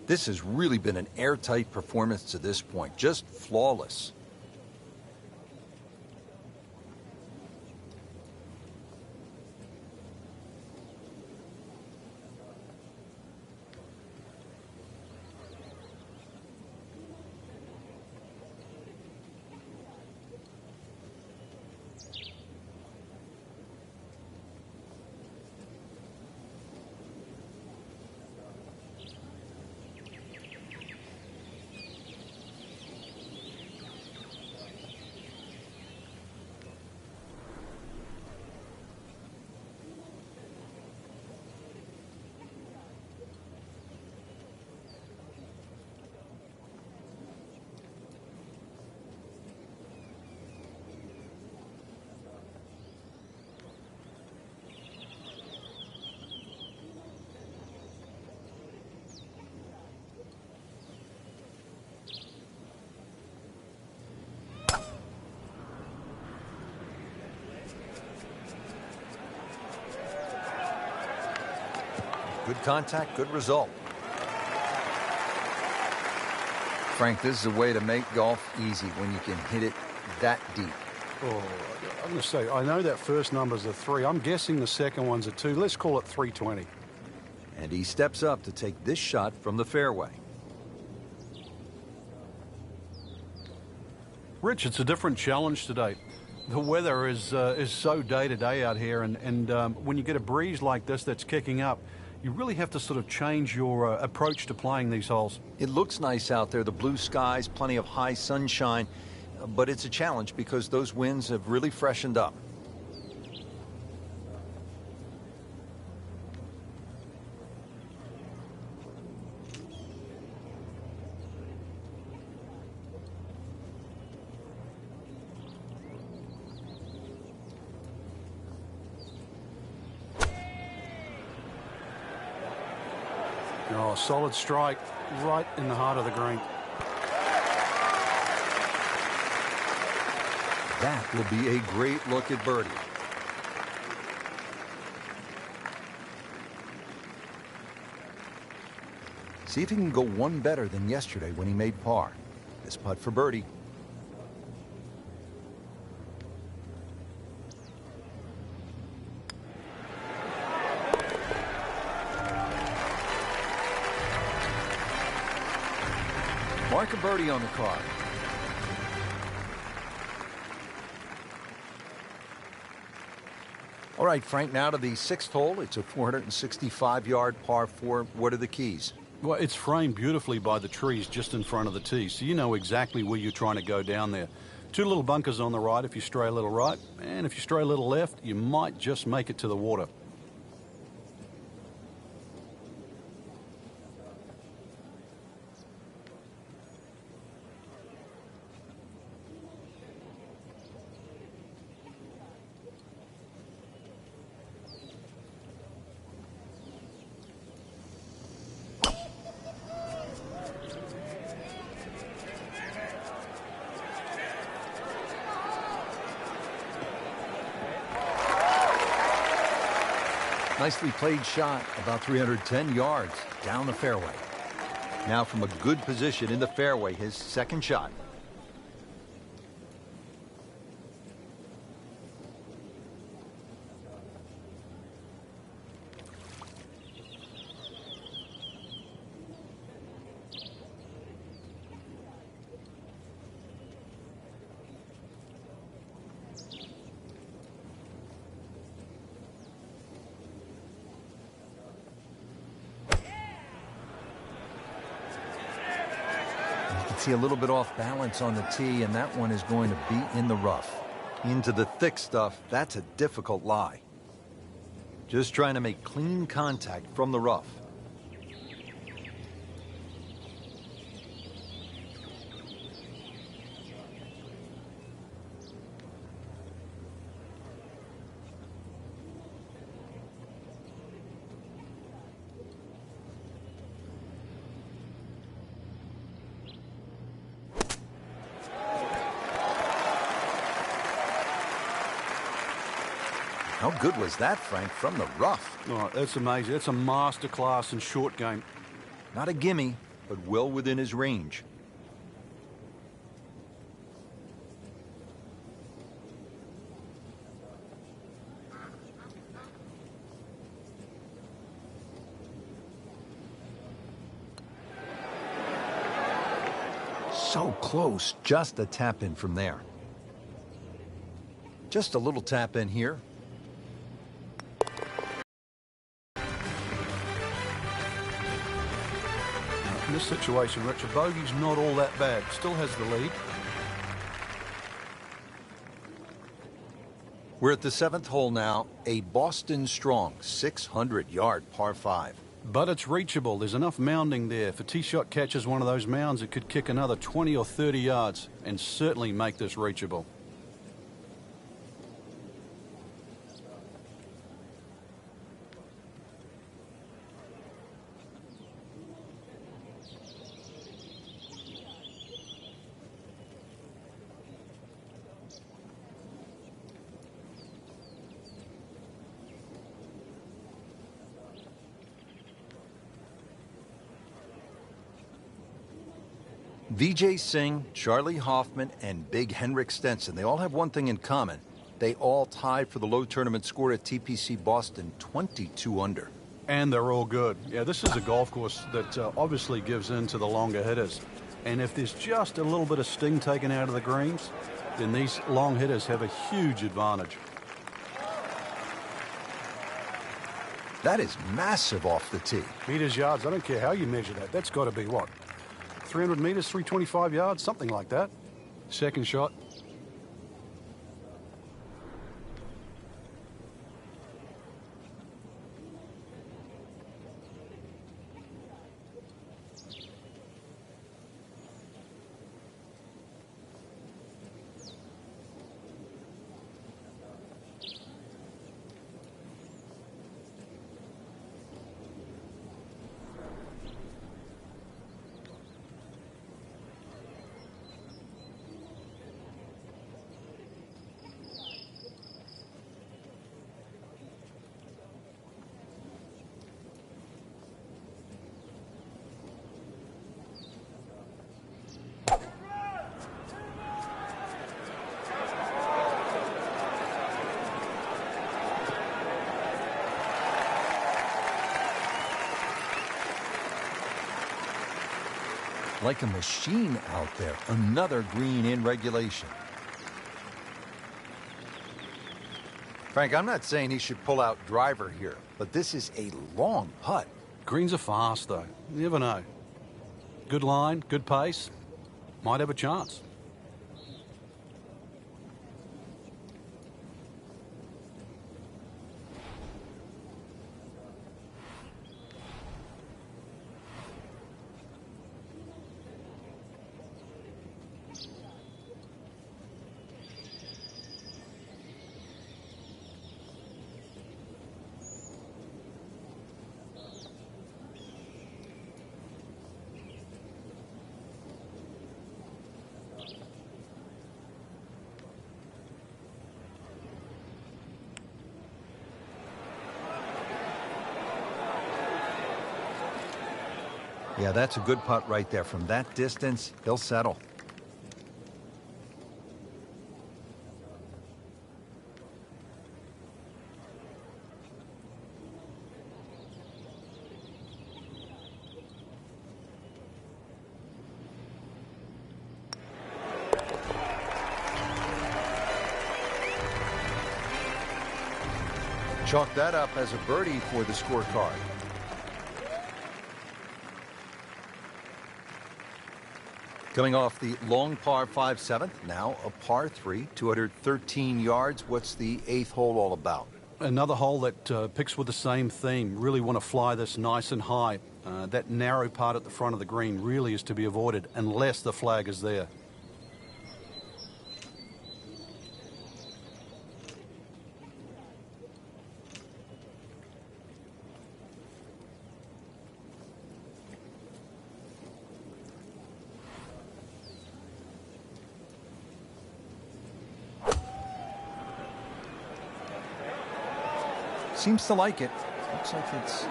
This has really been an airtight performance to this point, just flawless. Good contact, good result. Frank, this is a way to make golf easy when you can hit it that deep. Oh, I'm going to say, I know that first number's a 3. I'm guessing the second one's a 2. Let's call it 320. And he steps up to take this shot from the fairway. Rich, it's a different challenge today. The weather is so day-to-day out here, and when you get a breeze like this that's kicking up, you really have to sort of change your approach to playing these holes. It looks nice out there, the blue skies, plenty of high sunshine, but it's a challenge because those winds have really freshened up. Oh, solid strike right in the heart of the green. That will be a great look at birdie. See if he can go one better than yesterday when he made par. This putt for birdie. Mark a birdie on the card. All right, Frank, now to the 6th hole. It's a 465-yard par 4. What are the keys? Well, it's framed beautifully by the trees just in front of the tee, so you know exactly where you're trying to go down there. 2 little bunkers on the right if you stray a little right, and if you stray a little left, you might just make it to the water. Nicely played shot, about 310 yards down the fairway. Now from a good position in the fairway, his second shot. See a little bit off balance on the tee, and that one is going to be in the rough. Into the thick stuff, that's a difficult lie. Just trying to make clean contact from the rough. How good was that, Frank, from the rough? Oh, that's amazing. That's a masterclass in short game. Not a gimme, but well within his range. So close, just a tap in from there. Just a little tap in here. In this situation, Rich, a bogey's not all that bad. Still has the lead. We're at the 7th hole now, a Boston strong 600-yard par 5. But it's reachable. There's enough mounding there. If a tee shot catches one of those mounds, it could kick another 20 or 30 yards and certainly make this reachable. Vijay Singh, Charlie Hoffman, and Big Henrik Stenson, they all have one thing in common. They all tied for the low tournament score at TPC Boston, 22 under. And they're all good. Yeah, this is a golf course that obviously gives in to the longer hitters. And if there's just a little bit of sting taken out of the greens, then these long hitters have a huge advantage. That is massive off the tee. Meters, yards, I don't care how you measure that. That's got to be what? 300 meters, 325 yards, something like that. Second shot. Like a machine out there. Another green in regulation. Frank, I'm not saying he should pull out driver here, but this is a long putt. Greens are fast, though. You never know. Good line, good pace. Might have a chance. Yeah, that's a good putt right there. From that distance, he'll settle. Chalk that up as a birdie for the scorecard. Coming off the long par 5 7th, now a par 3, 213 yards. What's the 8th hole all about? Another hole that picks with the same theme. Really want to fly this nice and high. That narrow part at the front of the green really is to be avoided unless the flag is there. Seems to like it. Looks like it's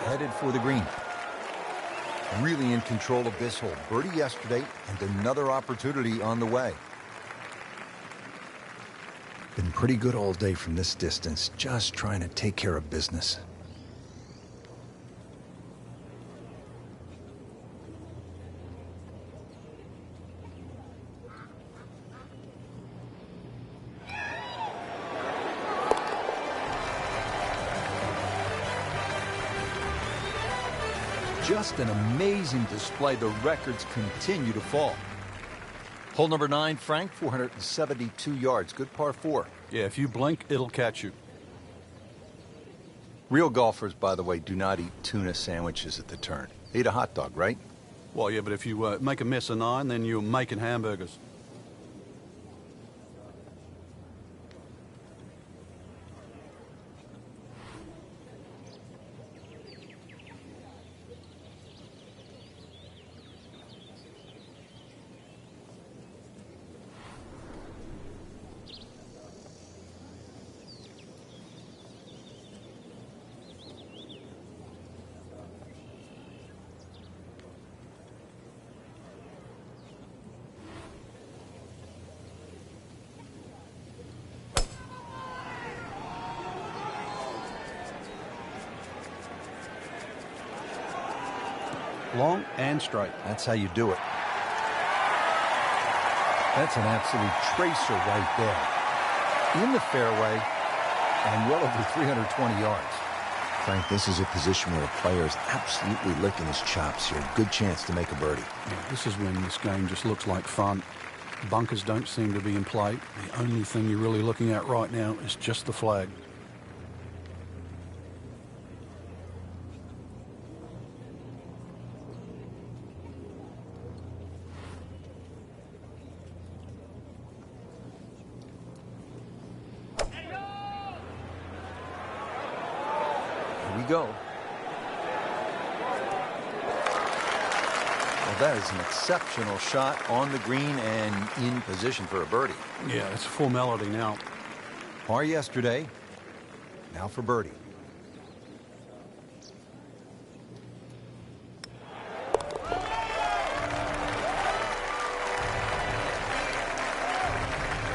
headed for the green. Really in control of this hole. Birdie yesterday and another opportunity on the way. Been pretty good all day from this distance, just trying to take care of business. Just an amazing display. The records continue to fall. Hole number 9, Frank, 472 yards. Good par 4. Yeah, if you blink, it'll catch you. Real golfers, by the way, do not eat tuna sandwiches at the turn. They eat a hot dog, right? Well, yeah, but if you make a mess of 9, then you're making hamburgers. Long and straight. That's how you do it. That's an absolute tracer right there. In the fairway and well over 320 yards. Frank, this is a position where a player is absolutely licking his chops here. Good chance to make a birdie. Yeah, this is when this game just looks like fun. Bunkers don't seem to be in play. The only thing you're really looking at right now is just the flag. Go. Well, that is an exceptional shot on the green and in position for a birdie. Yeah, it's a formality now. Par yesterday, now for birdie.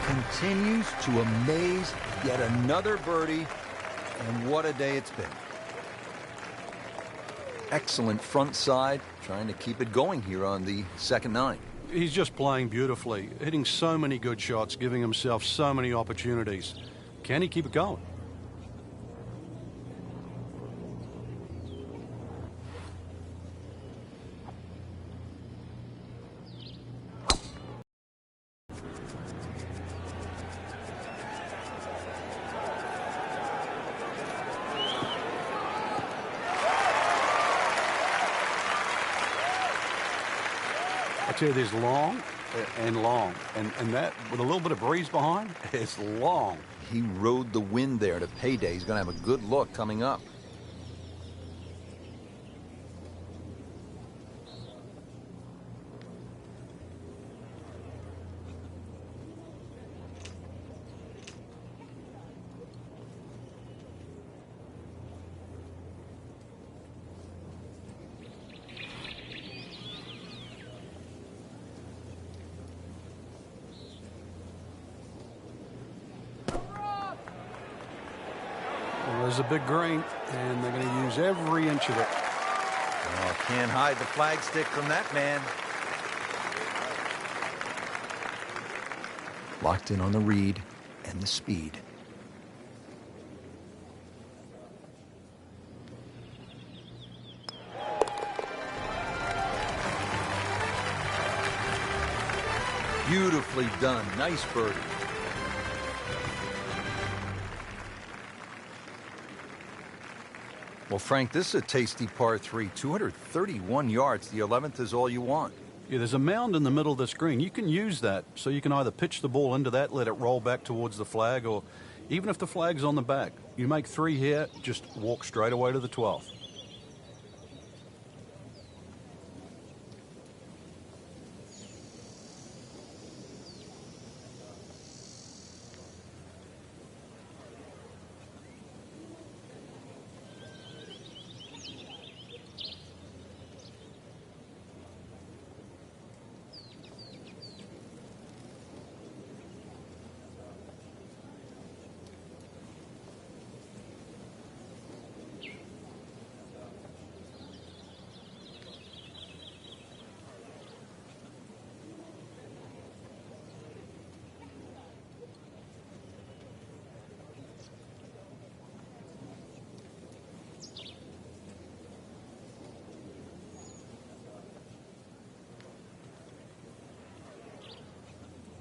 Continues to amaze. Yet another birdie, and what a day it's been. Excellent front side, trying to keep it going here on the second 9. He's just playing beautifully, hitting so many good shots, giving himself so many opportunities. Can he keep it going? I tell you, there's long and long, and that, with a little bit of breeze behind, it's long. He rode the wind there to payday. He's going to have a good look coming up. Well, there's a big green, and they're going to use every inch of it. Oh, can't hide the flagstick from that man. Locked in on the read and the speed. Beautifully done. Nice birdie. Well, Frank, this is a tasty par 3. 231 yards. The 11th is all you want. Yeah, there's a mound in the middle of this green. You can use that, so you can either pitch the ball into that, let it roll back towards the flag, or even if the flag's on the back, you make 3 here, just walk straight away to the 12th.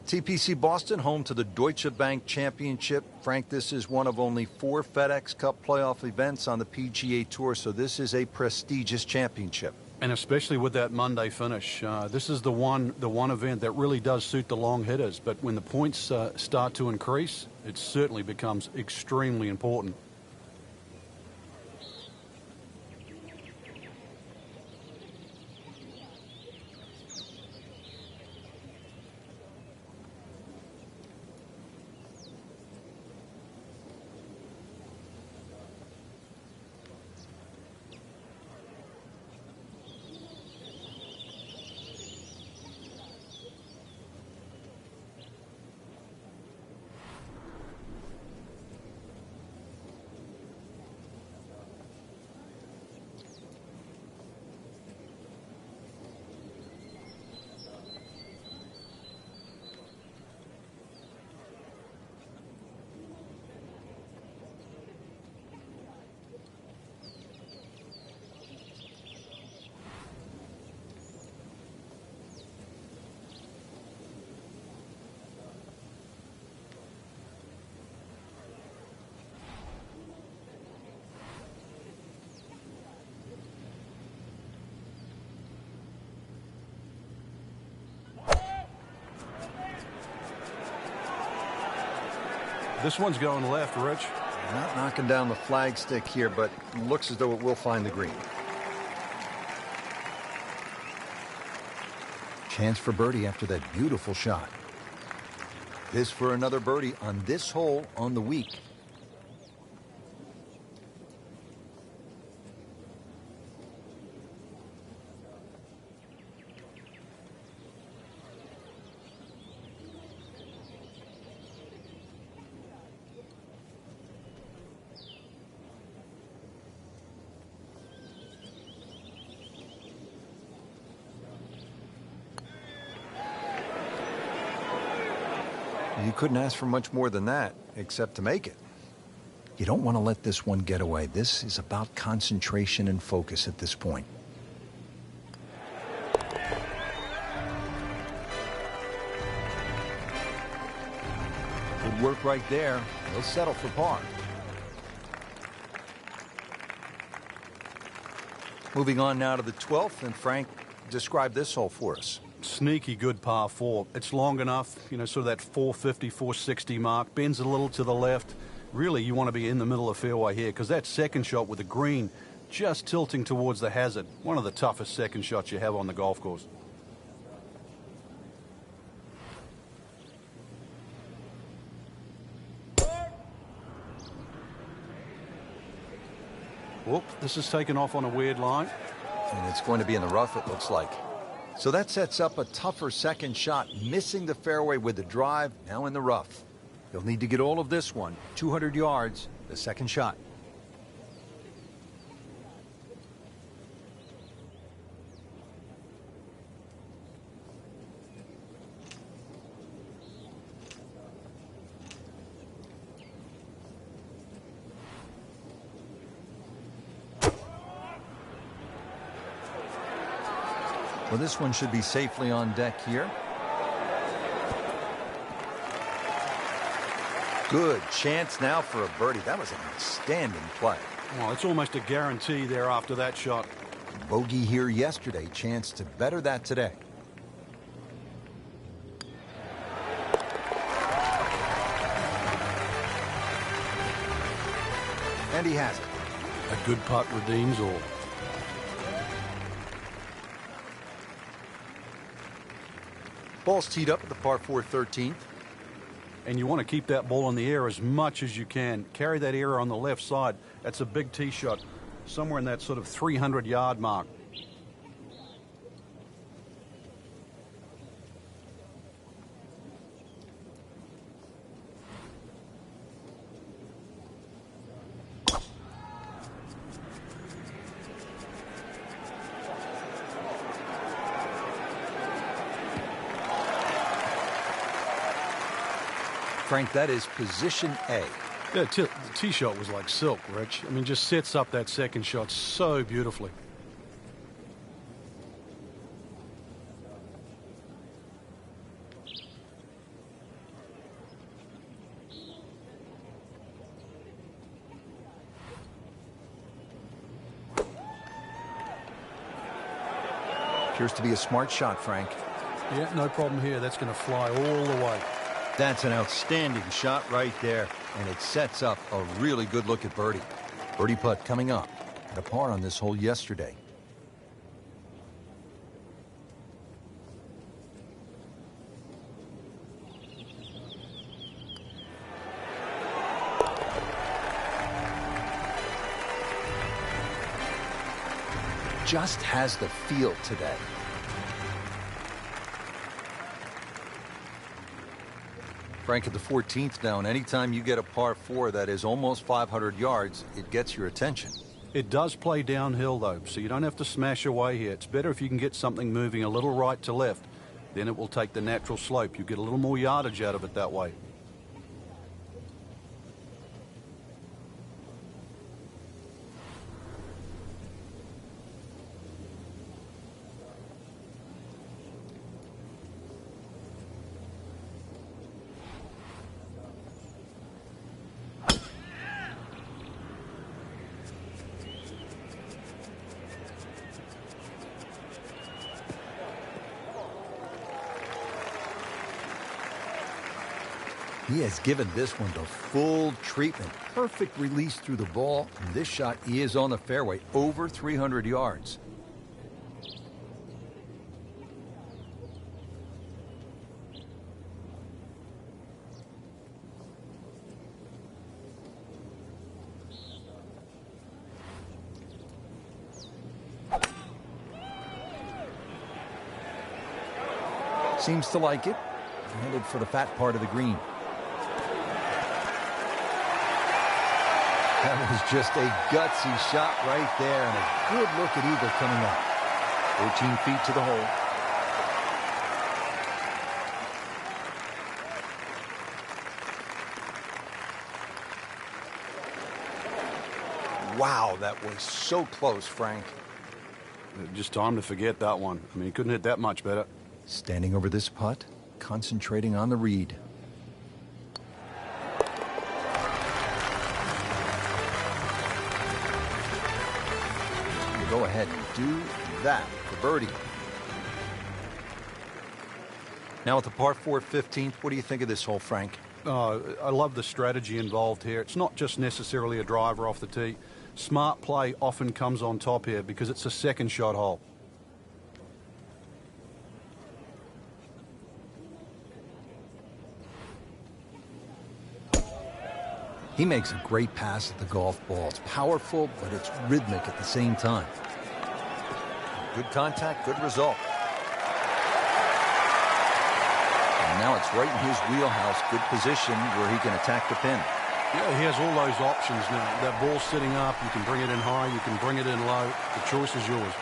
TPC Boston, home to the Deutsche Bank Championship. Frank, this is one of only 4 FedEx Cup playoff events on the PGA Tour, so this is a prestigious championship. And especially with that Monday finish, this is the one event that really does suit the long hitters. But when the points start to increase, it certainly becomes extremely important. This one's going left, Rich. Not knocking down the flagstick here, but looks as though it will find the green. Chance for birdie after that beautiful shot. This for another birdie on this hole on the week. You couldn't ask for much more than that, except to make it. You don't want to let this one get away. This is about concentration and focus at this point. Good work right there. He'll settle for par. Moving on now to the 12th, and Frank, describe this hole for us. Sneaky good par 4. It's long enough, you know, sort of that 450, 460 mark. Bends a little to the left. Really, you want to be in the middle of fairway here because that second shot with the green just tilting towards the hazard. One of the toughest second shots you have on the golf course. Whoop, this is taken off on a weird line. And it's going to be in the rough, it looks like. So that sets up a tougher second shot, missing the fairway with the drive, now in the rough. You'll need to get all of this one, 200 yards, the second shot. Well, this one should be safely on deck here. Good chance now for a birdie. That was an outstanding play. Well, it's almost a guarantee there after that shot. Bogey here yesterday. Chance to better that today. And he has it. A good putt redeems all. Ball's teed up at the par 4 13th. And you want to keep that ball in the air as much as you can. Carry that air on the left side. That's a big tee shot, somewhere in that sort of 300-yard mark. Frank, that is position A. Yeah, the tee shot was like silk, Rich. I mean, just sets up that second shot so beautifully. Appears to be a smart shot, Frank. Yeah, no problem here. That's going to fly all the way. That's an outstanding shot right there, and it sets up a really good look at birdie. Birdie putt coming up. Had a par on this hole yesterday. Just has the feel today. Frank, at the 14th down, anytime you get a par 4 that is almost 500 yards, it gets your attention. It does play downhill, though, so you don't have to smash away here. It's better if you can get something moving a little right to left. Then it will take the natural slope. You get a little more yardage out of it that way. He has given this one the full treatment. Perfect release through the ball. And this shot is on the fairway, over 300 yards. Seems to like it. Headed for the fat part of the green. That was just a gutsy shot right there, and a good look at eagle coming up. 14 feet to the hole. Wow, that was so close, Frank. Just time to forget that one. I mean, he couldn't hit that much better. Standing over this putt, concentrating on the read. Go ahead and do that for birdie. Now at the par 4 15th, what do you think of this hole, Frank? I love the strategy involved here. It's not just necessarily a driver off the tee. Smart play often comes on top here because it's a second shot hole. He makes a great pass at the golf ball. It's powerful, but it's rhythmic at the same time. Good contact, good result. And now it's right in his wheelhouse. Good position where he can attack the pin. Yeah, he has all those options now. That ball's sitting up. You can bring it in high. You can bring it in low. The choice is yours.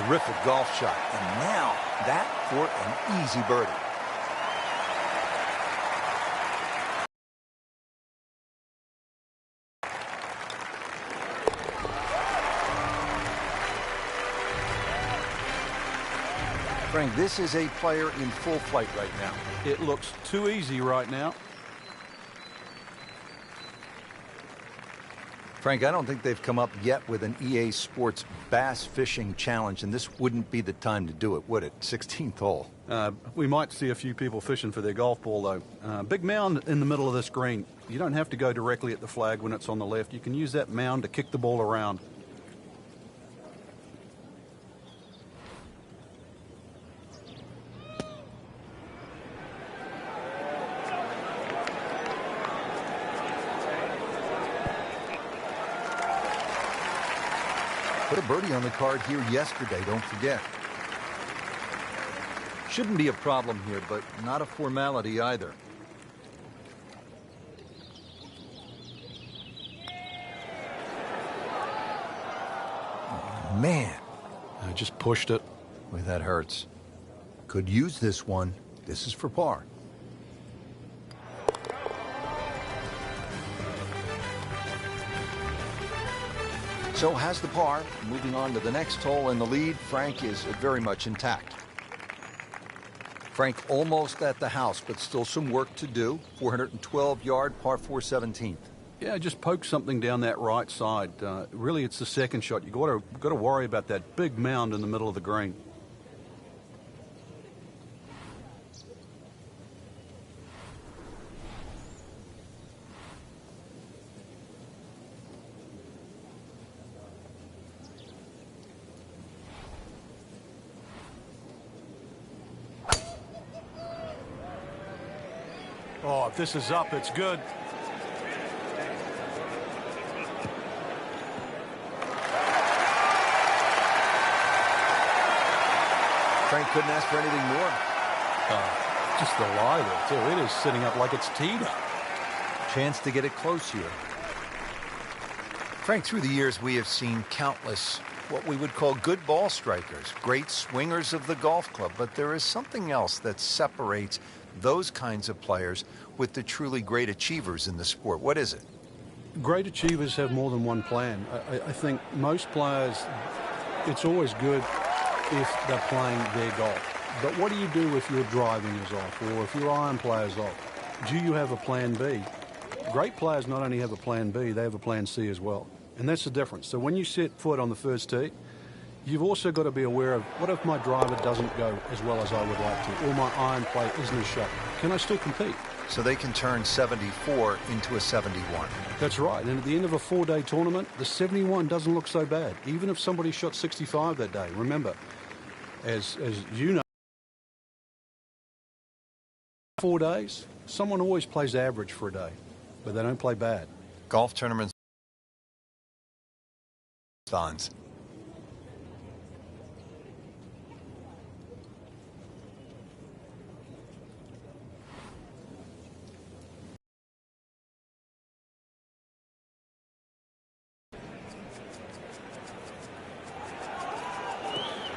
Terrific golf shot. And now that for an easy birdie. Frank, this is a player in full flight right now. It looks too easy right now. Frank, I don't think they've come up yet with an EA Sports bass fishing challenge, and this wouldn't be the time to do it, would it? 16th hole. We might see a few people fishing for their golf ball, though. Big mound in the middle of this green. You don't have to go directly at the flag when it's on the left. You can use that mound to kick the ball around. Put a birdie on the card here yesterday, don't forget. Shouldn't be a problem here, but not a formality either. Oh, man. I just pushed it. Boy, that hurts. Could use this one. This is for par. So has the par. Moving on to the next hole in the lead, Frank is very much intact. Frank almost at the house, but still some work to do. 412-yard par 4 17th. Yeah, just poke something down that right side. Really, it's the second shot. You've got to worry about that big mound in the middle of the green. Oh, if this is up, it's good. Frank couldn't ask for anything more. Just the lie there, too. It is sitting up like it's teed up. Chance to get it close here. Frank, through the years, we have seen countless what we would call good ball strikers, great swingers of the golf club, but there is something else that separates those kinds of players with the truly great achievers in the sport. What is it? Great achievers have more than one plan. I think most players, it's always good if they're playing their golf. But what do you do if your driving is off or if your iron play is off? Do you have a plan B? Great players not only have a plan B, they have a plan C as well. And that's the difference. So when you set foot on the first tee, you've also got to be aware of, what if my driver doesn't go as well as I would like to, or my iron play isn't as sharp? Can I still compete? So they can turn 74 into a 71. That's right. And at the end of a 4-day tournament, the 71 doesn't look so bad, even if somebody shot 65 that day. Remember, as you know, 4 days, someone always plays average for a day, but they don't play bad. Golf tournaments. Bonds.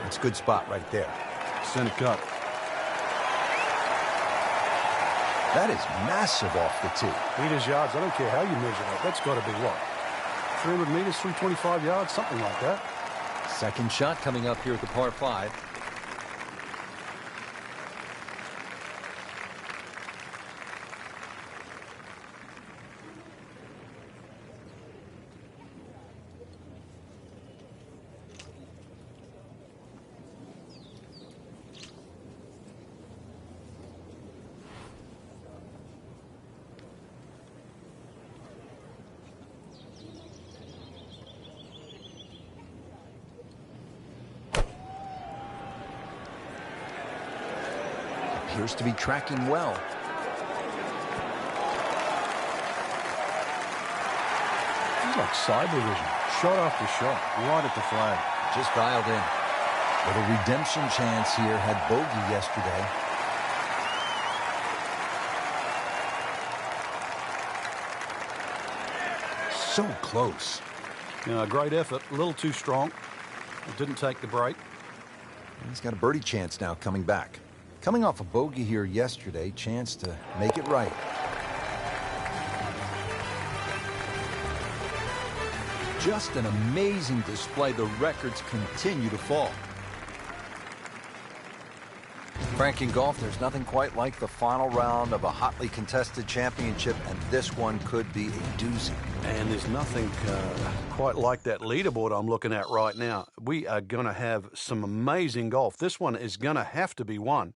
That's a good spot right there. Center cut. That is massive off the tee. Meters, yards, I don't care how you measure that. That's got to be what? 300 meters, 325 yards, something like that. Second shot coming up here at the par 5. Appears to be tracking well. He's like cyber vision. Shot after shot, right at the flag. Just dialed in. Little redemption chance here. Had bogey yesterday. So close. Great effort. A little too strong. It didn't take the break. He's got a birdie chance now coming back. Coming off a bogey here yesterday, chance to make it right. Just an amazing display. The records continue to fall. Frank, in golf, there's nothing quite like the final round of a hotly contested championship, and this one could be a doozy. And there's nothing quite like that leaderboard I'm looking at right now. We are going to have some amazing golf. This one is going to have to be won.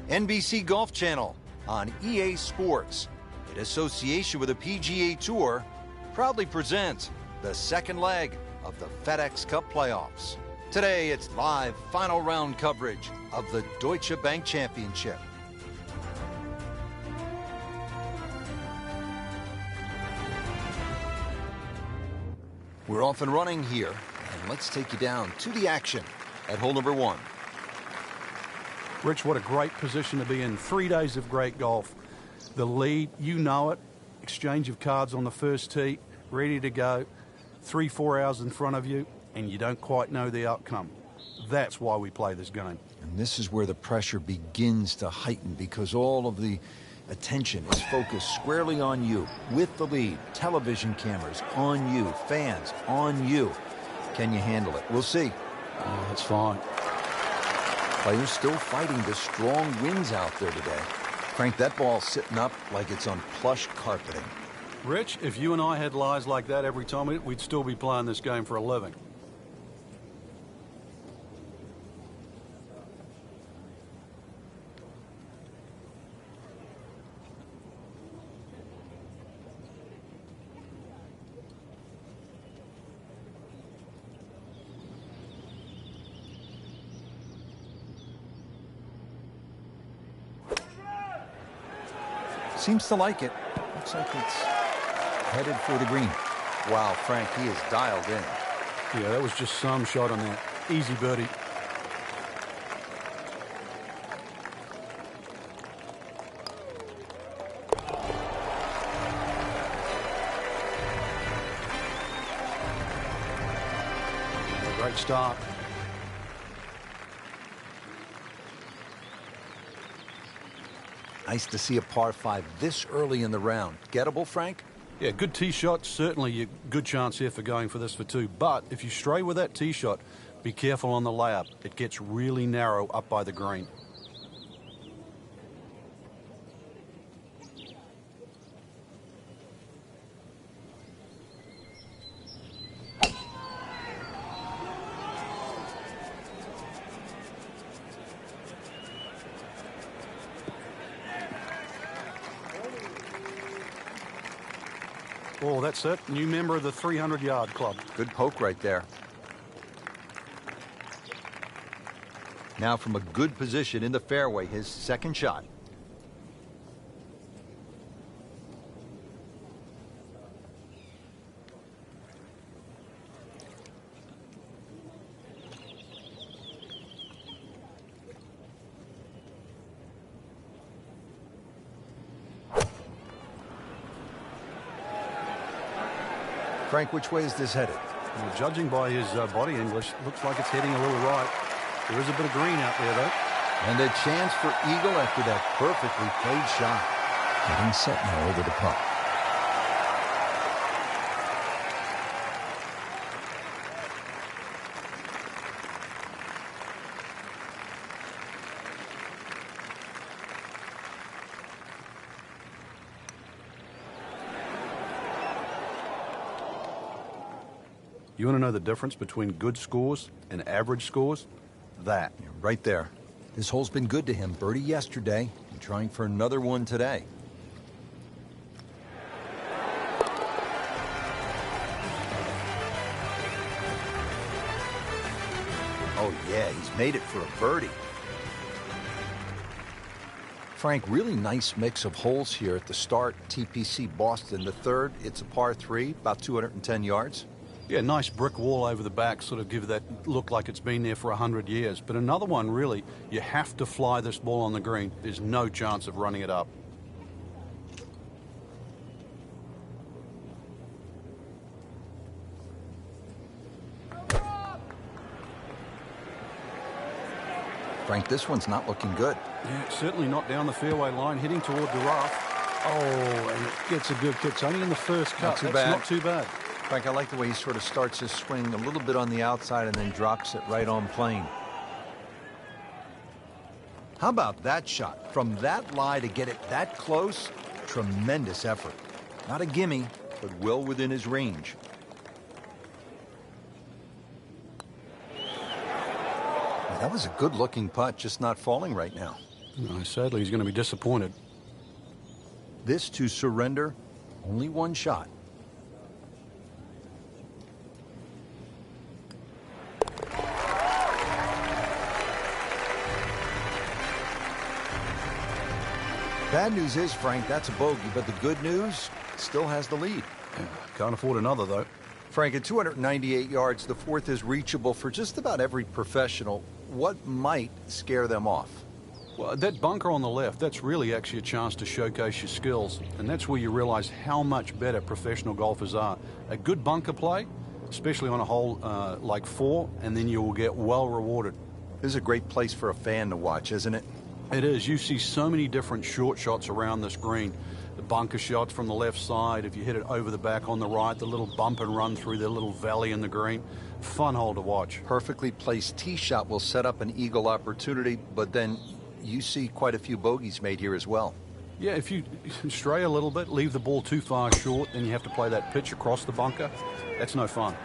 NBC Golf Channel on EA Sports, in association with the PGA Tour, proudly presents the second leg of the FedEx Cup playoffs. Today, it's live final round coverage of the Deutsche Bank Championship. We're off and running here, and let's take you down to the action at hole number 1. Rich, what a great position to be in. 3 days of great golf. The lead, you know it. Exchange of cards on the first tee, ready to go. 3-4 hours in front of you, and you don't quite know the outcome. That's why we play this game. And this is where the pressure begins to heighten, because all of the attention is focused squarely on you, with the lead, television cameras on you, fans on you. Can you handle it? We'll see. Oh, that's fine. Players still fighting the strong winds out there today. Frank, that ball's sitting up like it's on plush carpeting. Rich, if you and I had lies like that every time, we'd still be playing this game for a living. Seems to like it. Looks like it's headed for the green. Wow, Frank, he is dialed in. Yeah, that was just some shot on that. Easy birdie. Great start. Nice to see a par 5 this early in the round. Gettable, Frank? Yeah, good tee shot. Certainly a good chance here for going for this for 2. But if you stray with that tee shot, be careful on the layup. It gets really narrow up by the green. Oh, that's it. New member of the 300-yard club. Good poke right there. Now from a good position in the fairway, his second shot. Frank, which way is this headed? Well, judging by his body English, looks like it's heading a little right. There is a bit of green out there, though. And a chance for eagle after that perfectly played shot. Getting set now over the putt. You want to know the difference between good scores and average scores? That. Yeah, right there. This hole's been good to him. Birdie yesterday and trying for another one today. Oh, yeah, he's made it for a birdie. Frank, really nice mix of holes here at the start. TPC Boston. The third, it's a par 3, about 210 yards. Yeah, nice brick wall over the back, sort of give that look like it's been there for 100 years. But another one, really, you have to fly this ball on the green. There's no chance of running it up. Frank, this one's not looking good. Yeah, certainly not down the fairway line, heading toward the rough. Oh, and it gets a good kick. It's only in the first cut. That's not too bad. Frank, I like the way he sort of starts his swing a little bit on the outside and then drops it right on plane. How about that shot? From that lie to get it that close, tremendous effort. Not a gimme, but well within his range. That was a good-looking putt, just not falling right now. No, sadly, he's going to be disappointed. This to surrender, only one shot. Bad news is, Frank, that's a bogey, but the good news, still has the lead. Yeah, can't afford another, though. Frank, at 298 yards, the fourth is reachable for just about every professional. What might scare them off? Well, that bunker on the left, that's really actually a chance to showcase your skills, and that's where you realize how much better professional golfers are. A good bunker play, especially on a hole like 4, and then you will get well rewarded. This is a great place for a fan to watch, isn't it? It is. You see so many different short shots around this green. The bunker shots from the left side, if you hit it over the back on the right, the little bump and run through the little valley in the green. Fun hole to watch. Perfectly placed tee shot will set up an eagle opportunity, but then you see quite a few bogeys made here as well. Yeah, if you stray a little bit, leave the ball too far short, then you have to play that pitch across the bunker. That's no fun.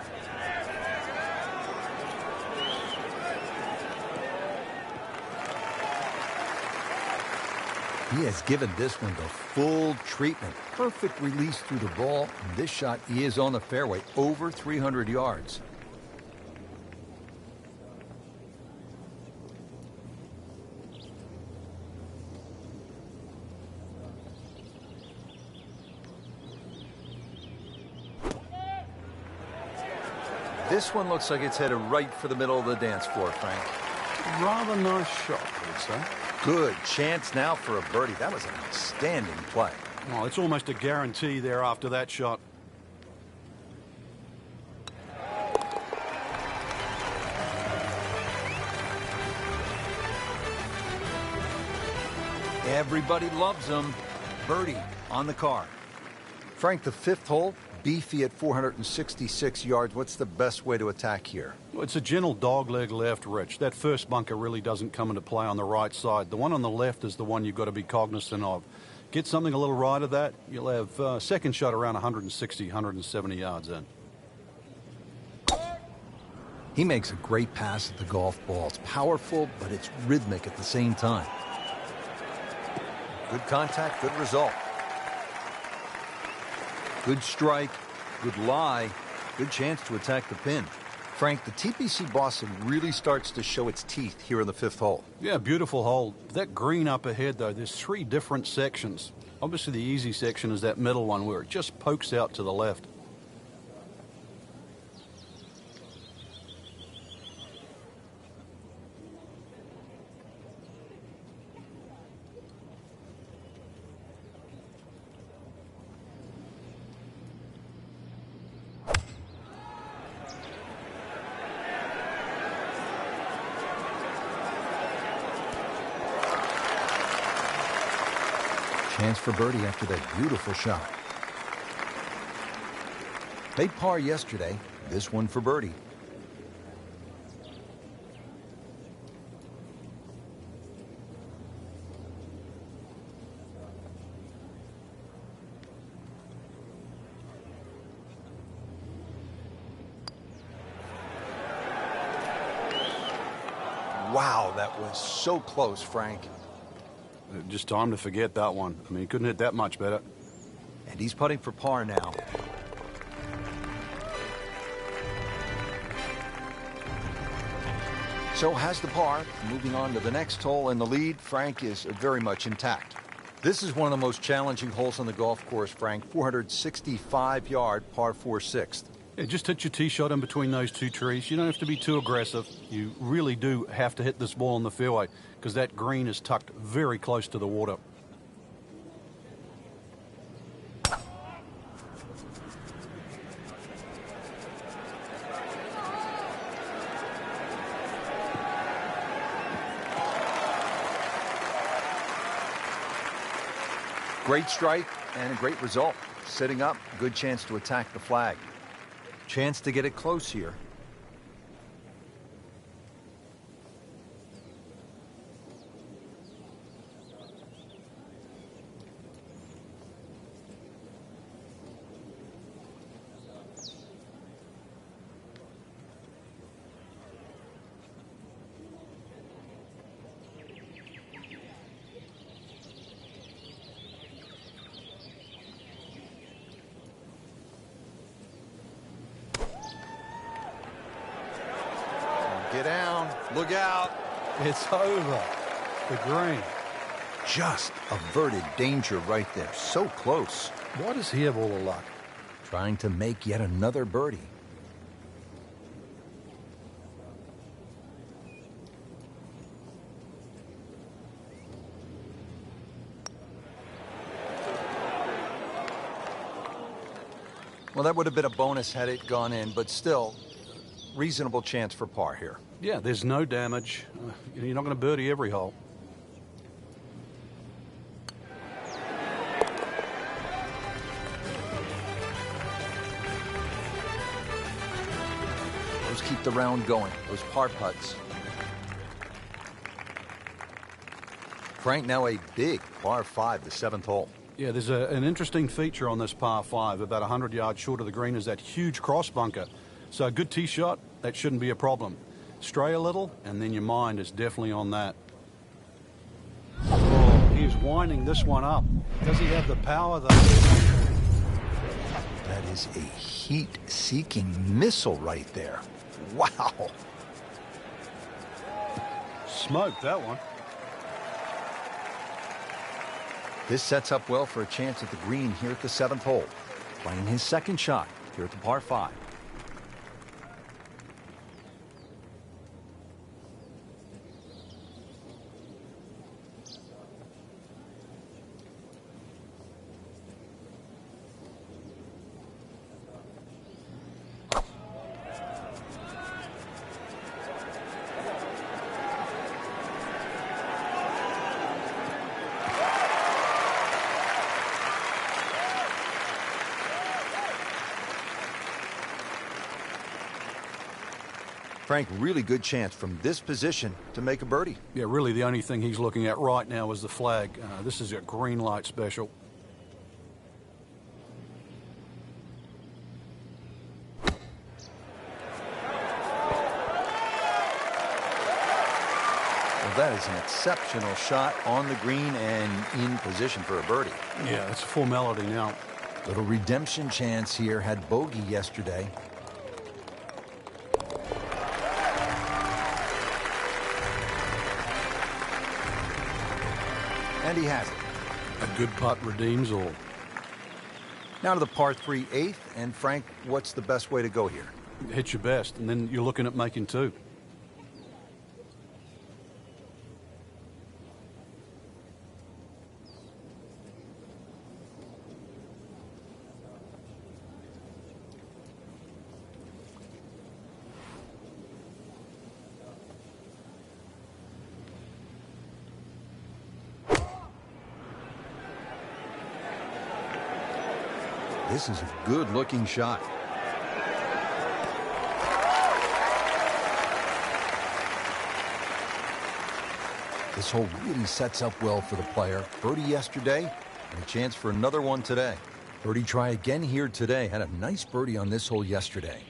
He has given this one the full treatment. Perfect release through the ball. And this shot, he is on the fairway, over 300 yards. This one looks like it's headed right for the middle of the dance floor, Frank. Rather nice shot, I'd say. Good chance now for a birdie. That was an outstanding play. Oh, it's almost a guarantee there after that shot. Everybody loves him. Birdie on the card. Frank, the fifth hole, beefy at 466 yards. What's the best way to attack here? Well, it's a gentle dogleg left, Rich. That first bunker really doesn't come into play on the right side. The one on the left is the one you've got to be cognizant of. Get something a little right of that, you'll have second shot around 160, 170 yards in. He makes a great pass at the golf ball. It's powerful, but it's rhythmic at the same time. Good contact, good result. Good strike, good lie, good chance to attack the pin. Frank, the TPC Boston really starts to show its teeth here in the fifth hole. Yeah, beautiful hole. That green up ahead, though, there's 3 different sections. Obviously, the easy section is that middle one where it just pokes out to the left. Chance for birdie after that beautiful shot. Made par yesterday. This one for birdie. Wow, that was so close, Frank. Just time to forget that one. I mean, he couldn't hit that much better. And he's putting for par now. So has the par. Moving on to the next hole, and the lead, Frank, is very much intact. This is one of the most challenging holes on the golf course, Frank. 465-yard par 4 sixth. Yeah, just hit your tee shot in between those 2 trees. You don't have to be too aggressive. You really do have to hit this ball in the fairway because that green is tucked very close to the water. Great strike and a great result. Sitting up, good chance to attack the flag. Chance to get it close here. down. Look out. It's over. The green. Just averted danger right there. So close. Why does he have all the luck? Trying to make yet another birdie. Well, that would have been a bonus had it gone in, but still, reasonable chance for par here. Yeah, there's no damage. You're not going to birdie every hole. Those keep the round going, those par putts. Frank, now a big par 5, the 7th hole. Yeah, there's an interesting feature on this par 5. About 100 yards short of the green is that huge cross bunker. So a good tee shot, that shouldn't be a problem. Stray a little, and then your mind is definitely on that. Oh, he's winding this one up. Does he have the power, though? That is a heat-seeking missile right there. Wow. Smoked that one. This sets up well for a chance at the green here at the 7th hole. Playing his second shot here at the par 5. Frank, really good chance from this position to make a birdie. Yeah, really the only thing he's looking at right now is the flag. This is a green light special. Well, that is an exceptional shot on the green and in position for a birdie. Yeah, it's a formality now. Little redemption chance here. Had bogey yesterday. And he has it. A good putt redeems all. Now to the par 3 8th. And Frank, what's the best way to go here? Hit your best, and then you're looking at making 2. This is a good-looking shot. This hole really sets up well for the player. Birdie yesterday, and a chance for another one today. Birdie try again here today. Had a nice birdie on this hole yesterday.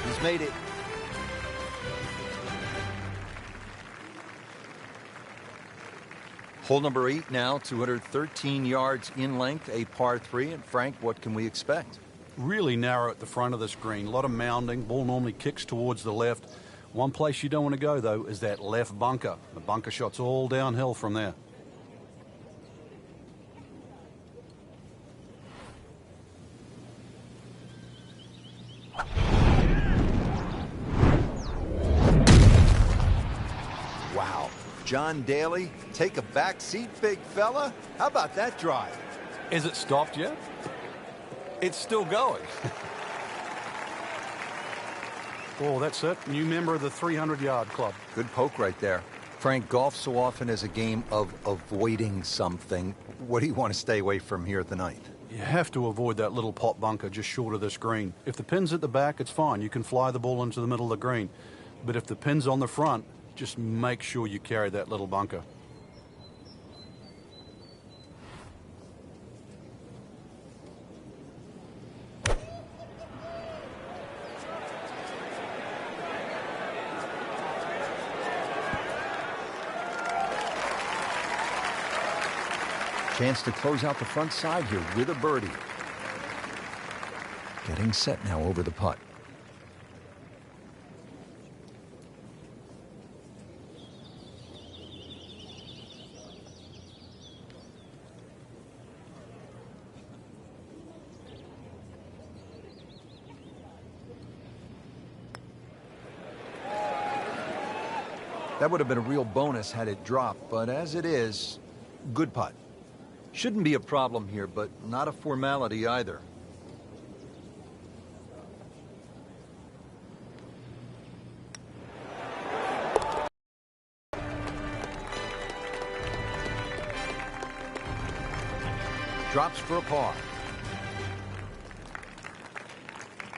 He's made it. Hole number 8 now, 213 yards in length, a par 3. And Frank, what can we expect? Really narrow at the front of this green. A lot of mounding. Ball normally kicks towards the left. One place you don't want to go, though, is that left bunker. The bunker shot's all downhill from there. Wow. John Daly, take a back seat, big fella. How about that drive? Is it stopped yet? It's still going. Oh, that's it. New member of the 300-yard club. Good poke right there. Frank, golf so often is a game of avoiding something. What do you want to stay away from here at the 9th? You have to avoid that little pot bunker just short of this green. If the pin's at the back, it's fine. You can fly the ball into the middle of the green. But if the pin's on the front, just make sure you carry that little bunker. Chance to close out the front side here with a birdie. Getting set now over the putt. That would have been a real bonus had it dropped, but as it is, good putt. Shouldn't be a problem here, but not a formality either. Drops for a par.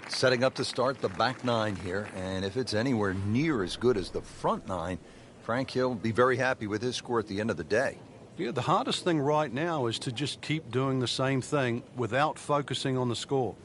Setting up to start the back nine here, and if it's anywhere near as good as the front nine, Frank, he'll be very happy with his score at the end of the day. Yeah, the hardest thing right now is to just keep doing the same thing without focusing on the score.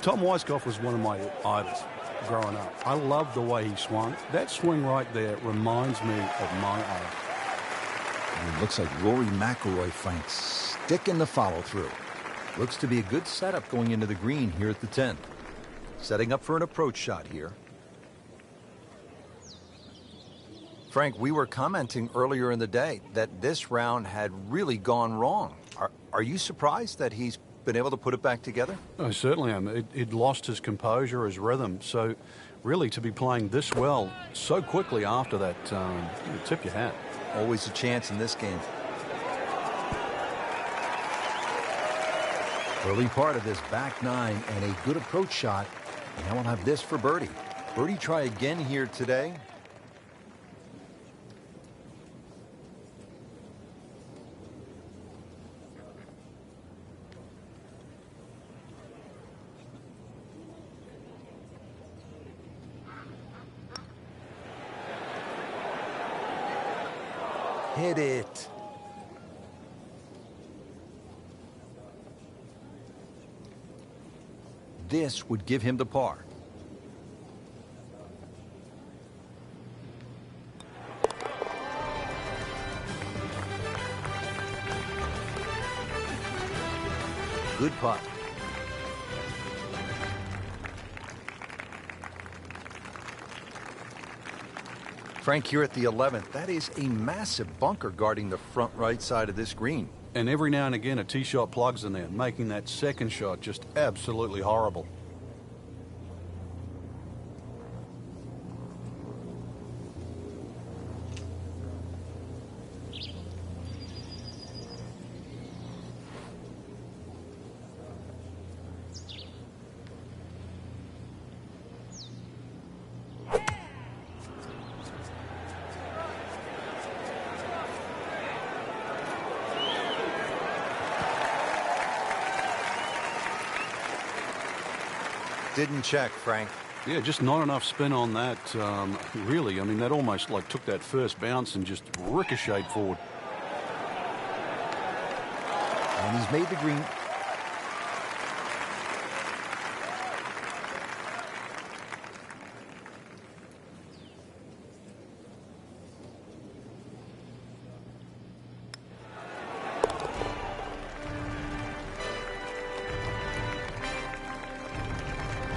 Tom Weiskopf was one of my idols growing up. I loved the way he swung. That swing right there reminds me of my idol. And it looks like Rory McIlroy, Frank, sticking the follow-through. Looks to be a good setup going into the green here at the 10th. Setting up for an approach shot here. Frank, we were commenting earlier in the day that this round had really gone wrong. Are you surprised that he's been able to put it back together? I certainly am. It lost his composure, his rhythm. So really to be playing this well so quickly after that, you tip your hat. Always a chance in this game. Early part of this back nine and a good approach shot. And now we'll have this for birdie. Birdie try again here today. Hit it. This would give him the par. Good putt. Frank, here at the 11th, that is a massive bunker guarding the front right side of this green. And every now and again, a tee shot plugs in there, making that second shot just absolutely horrible. Didn't check, Frank. Yeah, just not enough spin on that, really. I mean, that almost like took that first bounce and just ricocheted forward. And he's made the green.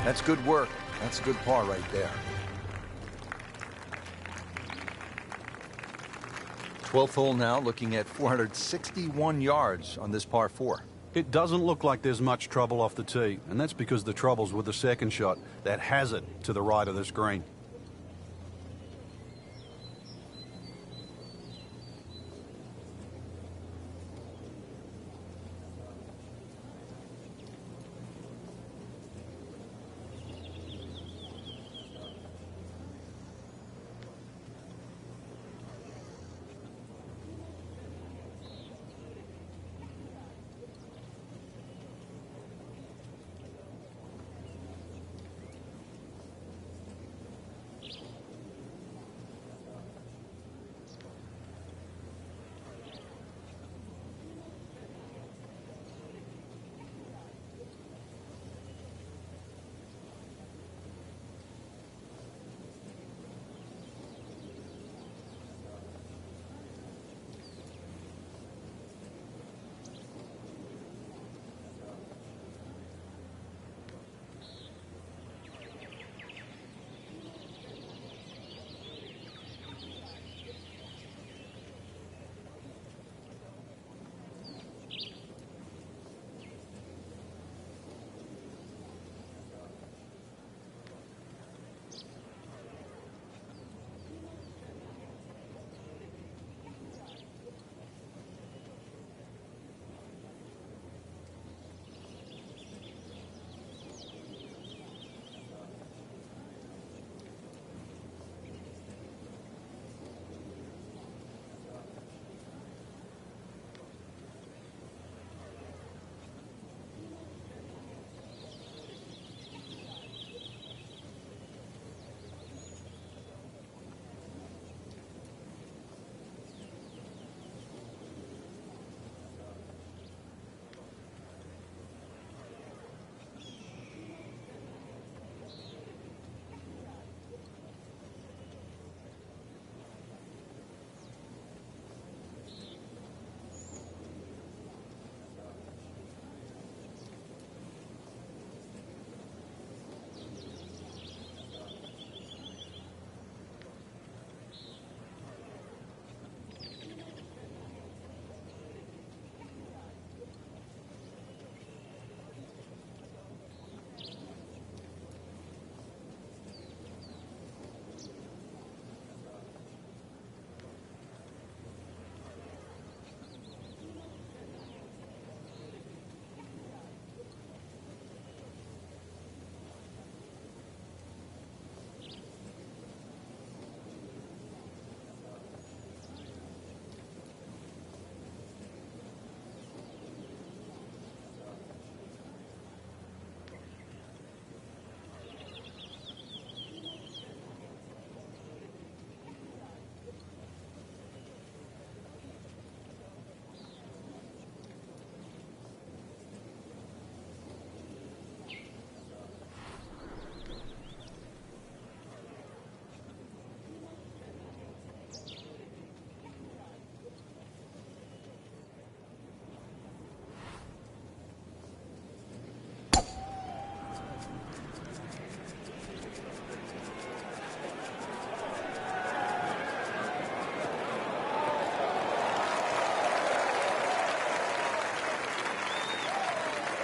That's good work. That's a good par right there. 12th hole now, looking at 461 yards on this par 4. It doesn't look like there's much trouble off the tee, and that's because the trouble's with the second shot. That has it to the right of this green.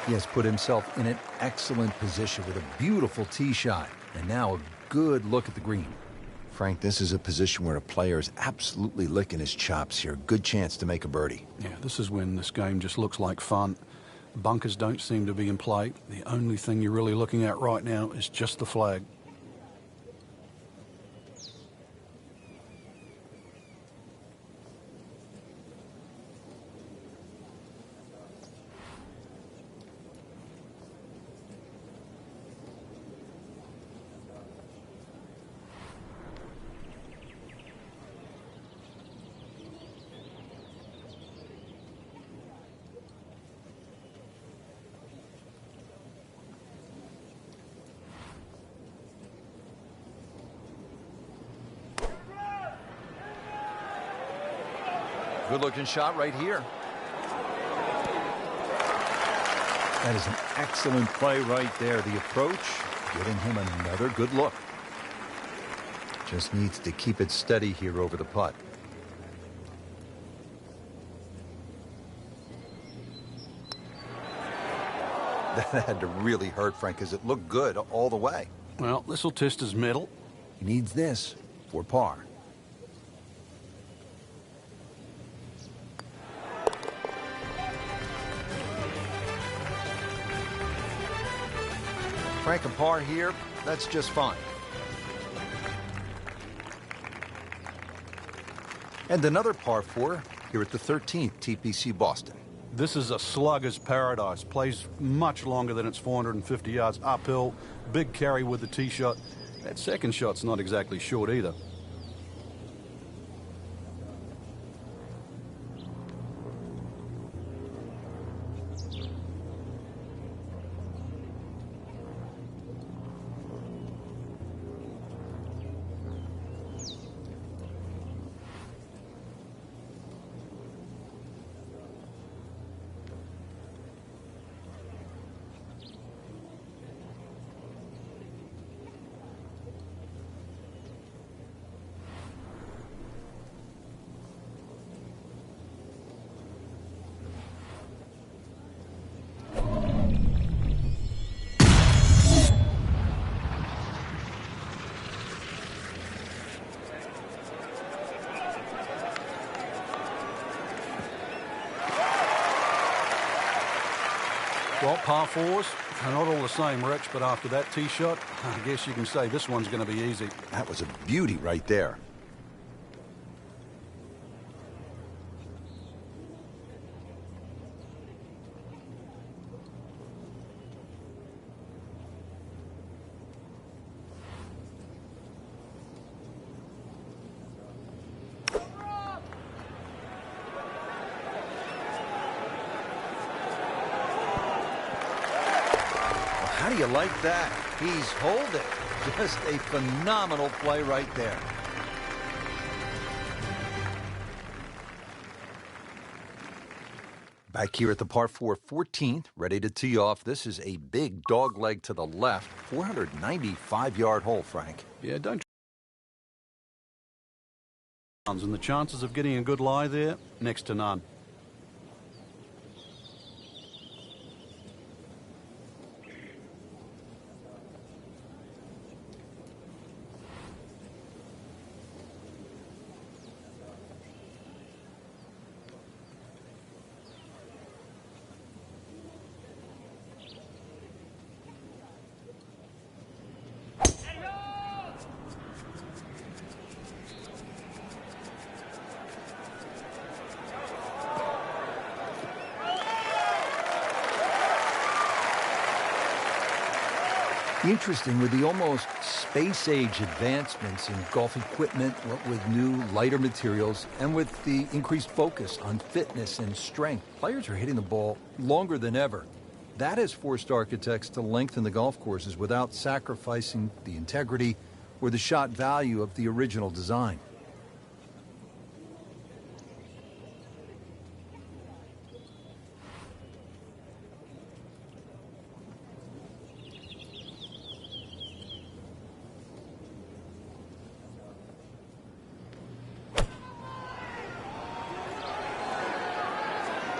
He has put himself in an excellent position with a beautiful tee shot. And now a good look at the green. Frank, this is a position where a player is absolutely licking his chops here. Good chance to make a birdie. Yeah, this is when this game just looks like fun. Bunkers don't seem to be in play. The only thing you're really looking at right now is just the flag. Good-looking shot right here. That is an excellent play right there. The approach, giving him another good look. Just needs to keep it steady here over the putt. That had to really hurt, Frank, because it looked good all the way. Well, this will test his mettle. He needs this for par. Frank, a par here, that's just fine. And another par 4 here at the 13th TPC Boston. This is a slugger's paradise. Plays much longer than its 450 yards uphill. Big carry with the tee shot. That second shot's not exactly short either. Well, par 4s, they're not all the same, Rich, but after that tee shot, I guess you can say this one's going to be easy. That was a beauty right there. How do you like that? He's holding. Just a phenomenal play right there. Back here at the par 4 14th, ready to tee off. This is a big dog leg to the left, 495-yard hole, Frank. Yeah, don't. And the chances of getting a good lie there, next to none. Interesting, with the almost space-age advancements in golf equipment, what with new, lighter materials, and with the increased focus on fitness and strength, players are hitting the ball longer than ever. That has forced architects to lengthen the golf courses without sacrificing the integrity or the shot value of the original design.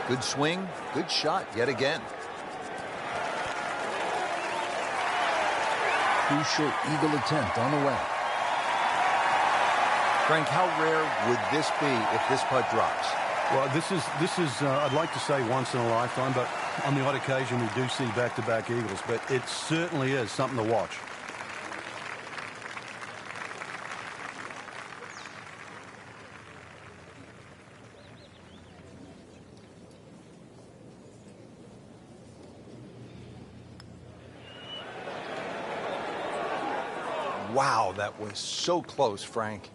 Good swing, good shot yet again. crucial eagle attempt on the way. Frank, how rare would this be if this putt drops? Well, this is I'd like to say once in a lifetime, but on the odd occasion we do see back-to-back eagles. But it certainly is something to watch. Wow, that was so close, Frank.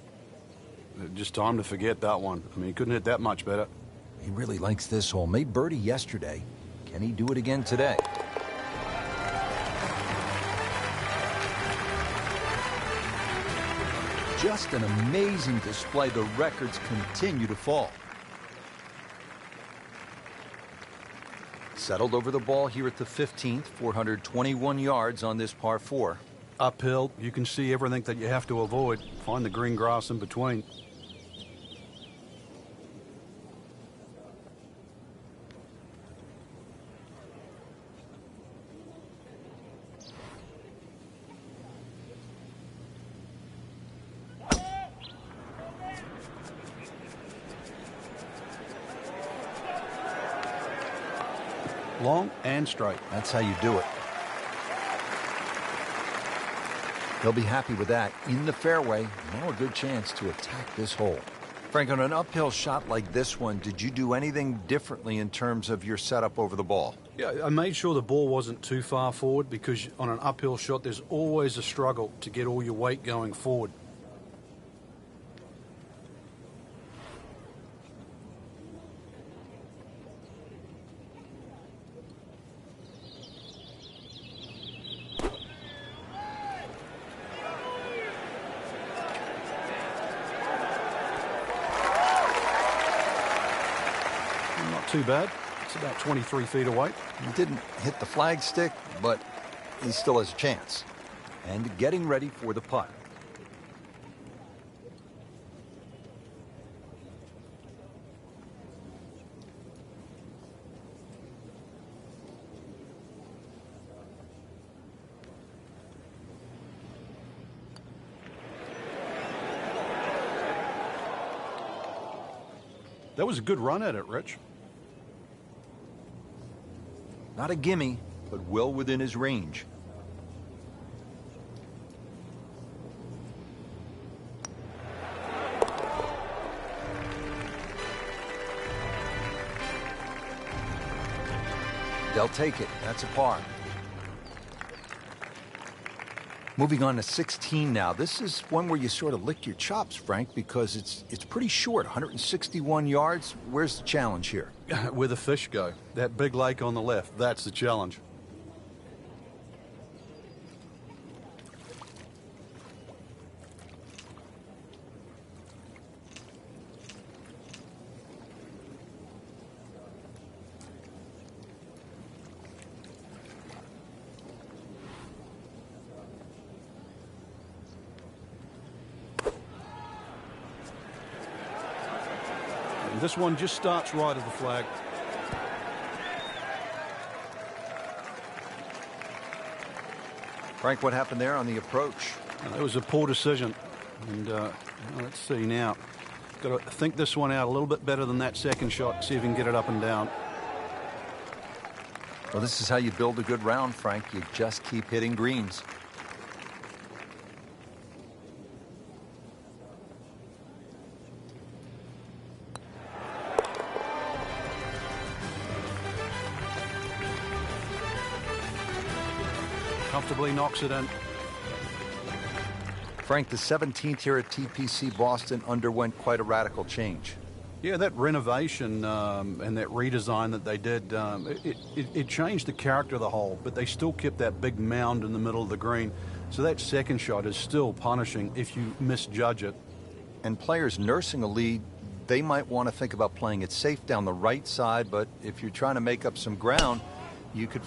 Just time to forget that one. I mean, he couldn't hit that much better. He really likes this hole. Made birdie yesterday. Can he do it again today? Just an amazing display. The records continue to fall. Settled over the ball here at the 15th, 421 yards on this par 4. Uphill, you can see everything that you have to avoid. Find the green grass in between. Long and straight. That's how you do it. They'll be happy with that. In the fairway, now a good chance to attack this hole. Frank, on an uphill shot like this one, did you do anything differently in terms of your setup over the ball? Yeah, I made sure the ball wasn't too far forward because on an uphill shot, there's always a struggle to get all your weight going forward. Too bad. It's about 23 feet away. He didn't hit the flagstick, but he still has a chance. And getting ready for the putt. That was a good run at it, Rich. Not a gimme, but well within his range. They'll take it. That's a par. Moving on to 16 now. This is one where you sort of lick your chops, Frank, because it's pretty short, 161 yards. Where's the challenge here? Where the fish go. That big lake on the left, that's the challenge. This one just starts right of the flag. Frank, what happened there on the approach? It was a poor decision. And let's see now. Got to think this one out a little bit better than that second shot. See if you can get it up and down. Well, this is how you build a good round, Frank. You just keep hitting greens. Comfortably knocks it in. Frank, the 17th here at TPC Boston underwent quite a radical change. Yeah, that renovation and that redesign that they did, it changed the character of the hole, but they still kept that big mound in the middle of the green. So that second shot is still punishing if you misjudge it. And players nursing a lead, they might want to think about playing it safe down the right side, but if you're trying to make up some ground, you could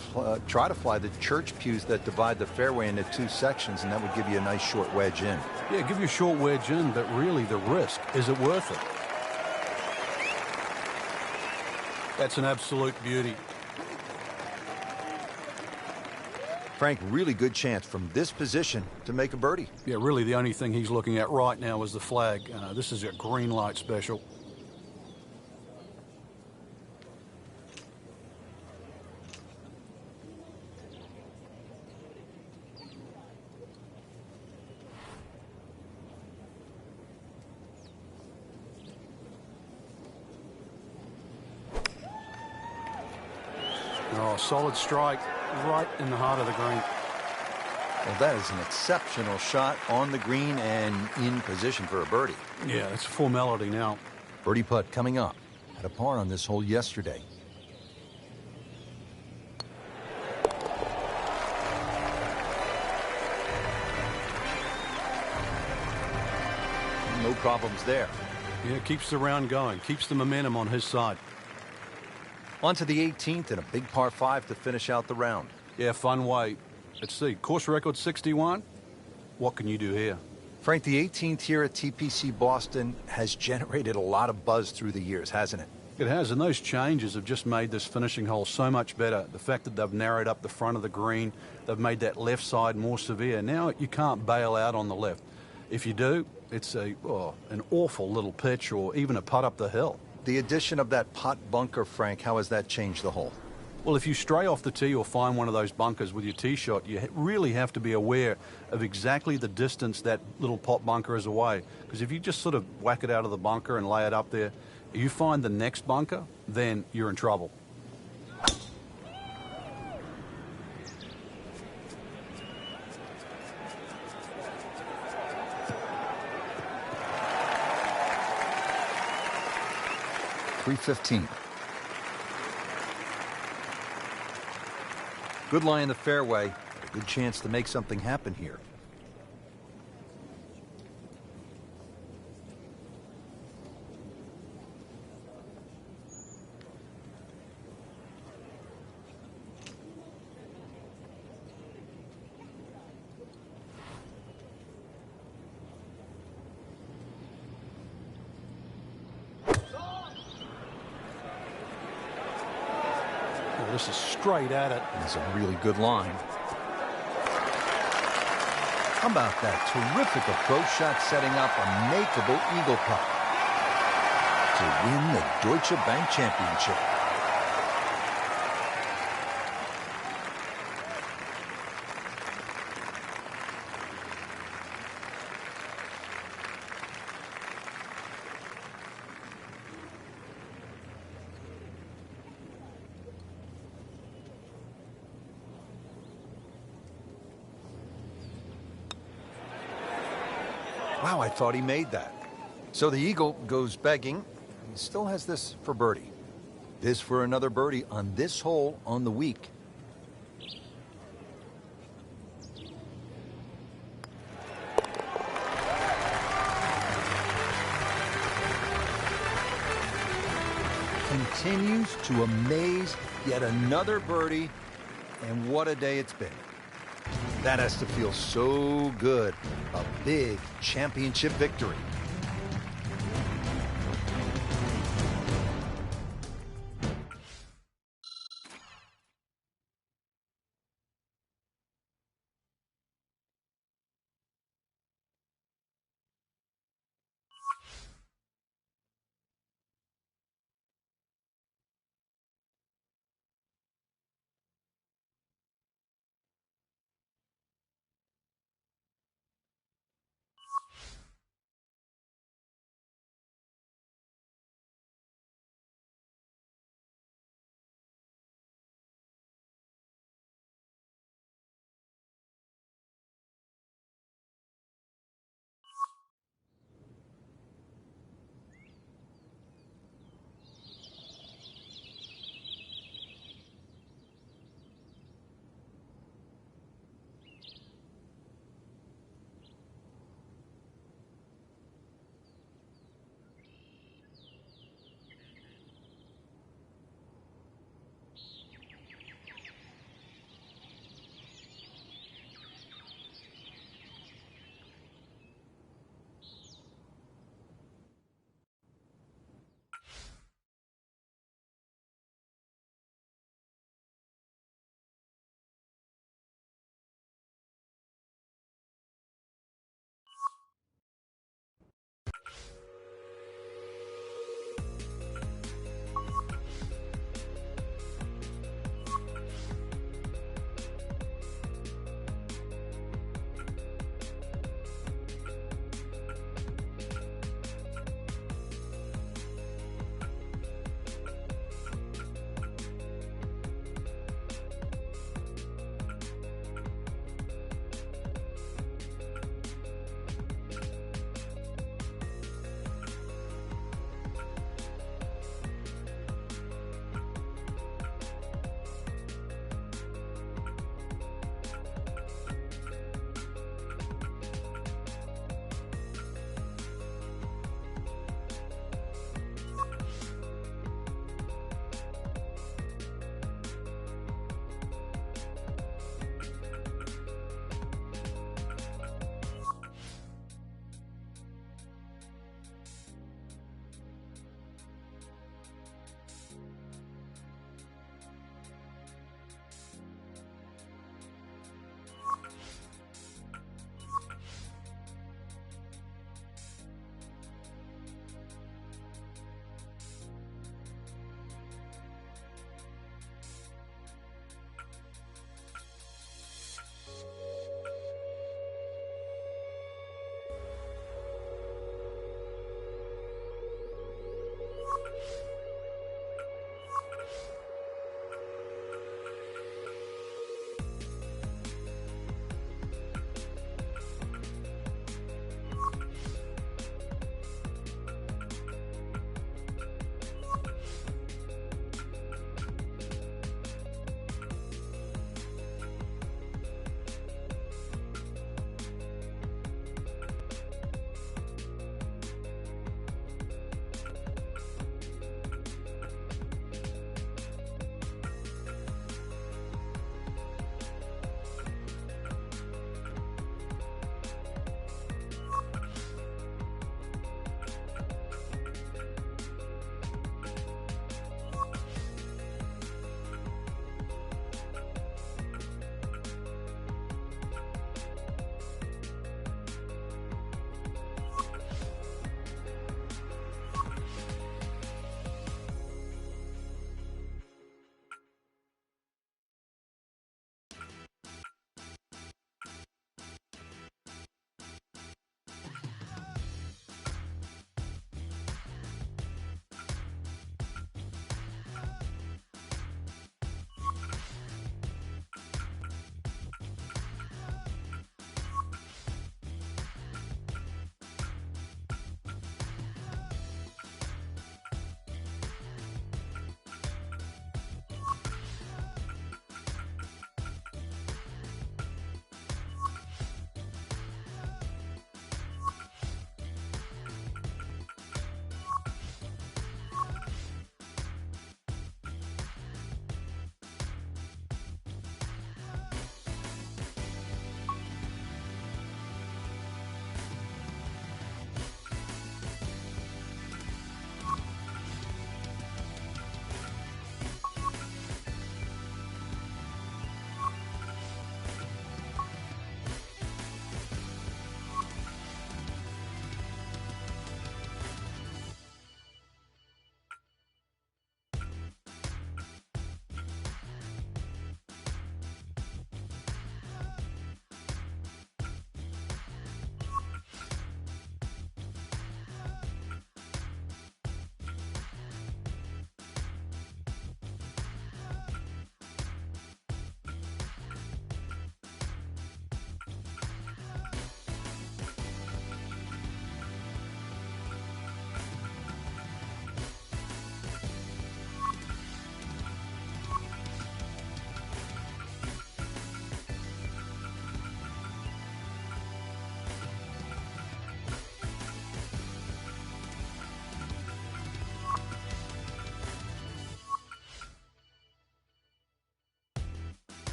try to fly the church pews that divide the fairway into two sections, and that would give you a nice short wedge in. Yeah, give you a short wedge in, but really the risk, is it worth it? That's an absolute beauty. Frank, really good chance from this position to make a birdie. Yeah, really the only thing he's looking at right now is the flag. This is a green light special. Oh, solid strike right in the heart of the green. Well, that is an exceptional shot on the green and in position for a birdie. Yeah, it's a formality now. Birdie putt coming up. Had a par on this hole yesterday. No problems there. Yeah, keeps the round going, keeps the momentum on his side. On to the 18th and a big par 5 to finish out the round. Yeah, fun way. Let's see, course record 61. What can you do here? Frank, the 18th here at TPC Boston has generated a lot of buzz through the years, hasn't it? It has, and those changes have just made this finishing hole so much better. The fact that they've narrowed up the front of the green, they've made that left side more severe. Now you can't bail out on the left. If you do, it's an awful little pitch or even a putt up the hill. The addition of that pot bunker, Frank, how has that changed the hole? Well, if you stray off the tee or find one of those bunkers with your tee shot, you really have to be aware of exactly the distance that little pot bunker is away. Because if you just sort of whack it out of the bunker and lay it up there, you find the next bunker, then you're in trouble. .315. Good lie in the fairway. A good chance to make something happen here. This is straight at it. That's a really good line. How about that terrific approach shot setting up a makeable eagle putt to win the Deutsche Bank Championship. Wow, I thought he made that. So the eagle goes begging. He still has this for birdie. This for another birdie on this hole on the week. Continues to amaze. Yet another birdie. And what a day it's been. That has to feel so good. A big championship victory.